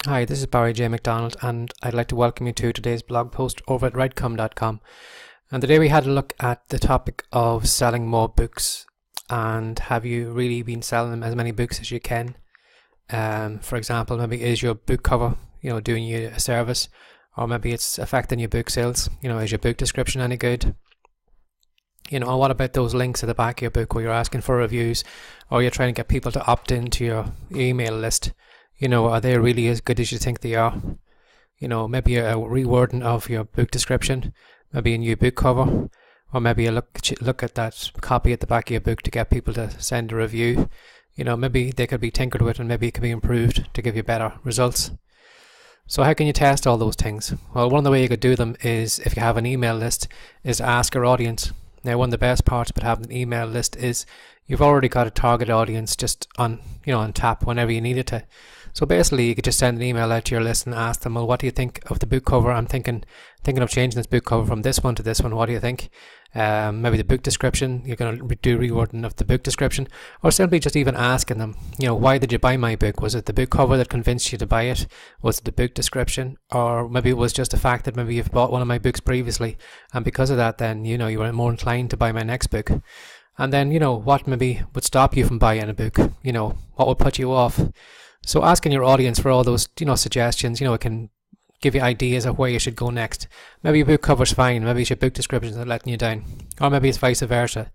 Hi, this is Barry J. McDonald, and I'd like to welcome you to today's blog post over at writecom.com. And today we had a look at the topic of selling more books, and have you really been selling as many books as you can? For example, maybe is your book cover, doing you a service, or maybe it's affecting your book sales. Is your book description any good? And what about those links at the back of your book where you're asking for reviews, or you're trying to get people to opt into your email list? Are they really as good as you think they are? Maybe a rewording of your book description, maybe a new book cover, or maybe a look at that copy at the back of your book to get people to send a review. Maybe they could be tinkered with and maybe it could be improved to give you better results. So how can you test all those things? Well, one of the ways you could do them is, if you have an email list, is ask your audience. Now, one of the best parts about having an email list is you've already got a target audience just on tap whenever you need it to. So basically, you could just send an email out to your list and ask them, well, what do you think of the book cover? I'm thinking of changing this book cover from this one to this one. What do you think? Maybe the book description, you're going to do rewording of the book description, or simply just even asking them, why did you buy my book? Was it the book cover that convinced you to buy it? Was it the book description? Or maybe it was just the fact that maybe you've bought one of my books previously, and because of that, then, you were more inclined to buy my next book. And then, what maybe would stop you from buying a book? What would put you off? So asking your audience for all those, suggestions, it can give you ideas of where you should go next. Maybe your book cover's fine, maybe it's your book descriptions that are letting you down, or maybe it's vice versa.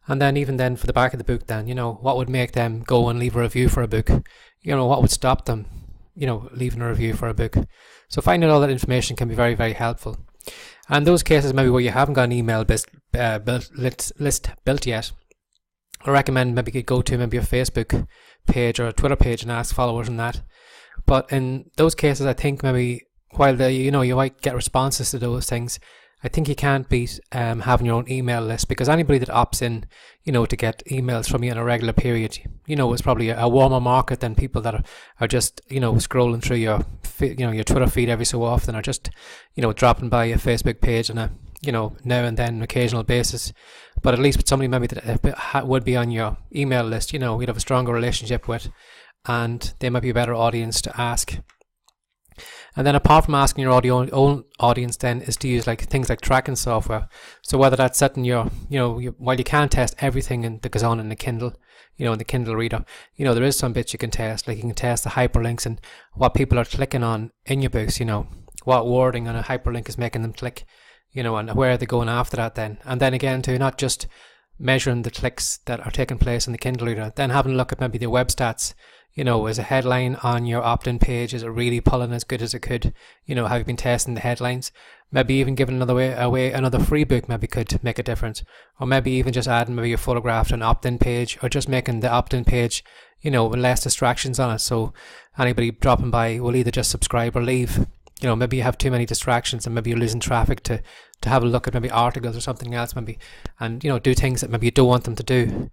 And then even then for the back of the book then, what would make them go and leave a review for a book? What would stop them, leaving a review for a book? So finding all that information can be very, very helpful. And those cases maybe where you haven't got an email list built yet, I recommend maybe you could go to maybe a Facebook page or a Twitter page and ask followers on that. But in those cases, I think maybe while you might get responses to those things, I think you can't beat having your own email list, because anybody that opts in, to get emails from you in a regular period, is probably a warmer market than people that are just, scrolling through your Twitter feed every so often, or just, dropping by a Facebook page on a, now and then occasional basis. But at least with somebody maybe that would be on your email list, you'd have a stronger relationship with, and they might be a better audience to ask. And then apart from asking your own audience, then is to use things like tracking software. So whether that's setting your, while you can't test everything that goes on in the Kindle, in the Kindle reader, there is some bits you can test. Like you can test the hyperlinks and what people are clicking on in your books, what wording on a hyperlink is making them click, and where are they going after that then. And then again, to not just measuring the clicks that are taking place in the Kindle reader, then having a look at maybe the web stats. Is a headline on your opt-in page, is it really pulling as good as it could? Have you been testing the headlines? Maybe even giving away another free book maybe could make a difference. Or maybe even just adding maybe a photograph to an opt-in page, or just making the opt-in page, with less distractions on it. So anybody dropping by will either just subscribe or leave. Maybe you have too many distractions and maybe you're losing traffic to have a look at maybe articles or something else maybe, and, do things that maybe you don't want them to do.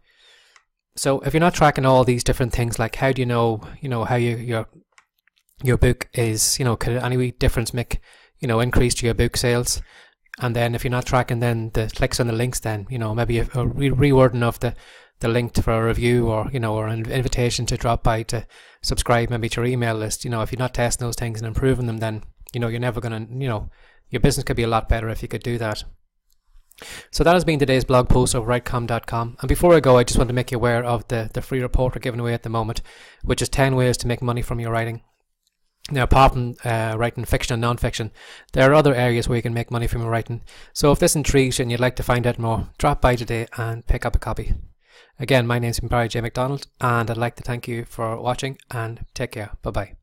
So if you're not tracking all these different things, like how do you know, how your book is, could any difference make, increase to your book sales? And then if you're not tracking then the clicks on the links, then, maybe a rewording of the link for a review, or, or an invitation to drop by to subscribe maybe to your email list. If you're not testing those things and improving them, then, you're never going to, your business could be a lot better if you could do that. So that has been today's blog post of writecom.com. And before I go, I just want to make you aware of the free report we're giving away at the moment, which is 10 ways to make money from your writing. Now, apart from writing fiction and non-fiction, there are other areas where you can make money from your writing. So if this intrigues you and you'd like to find out more, drop by today and pick up a copy. Again, my name's Barry J. McDonald, and I'd like to thank you for watching, and take care. Bye-bye.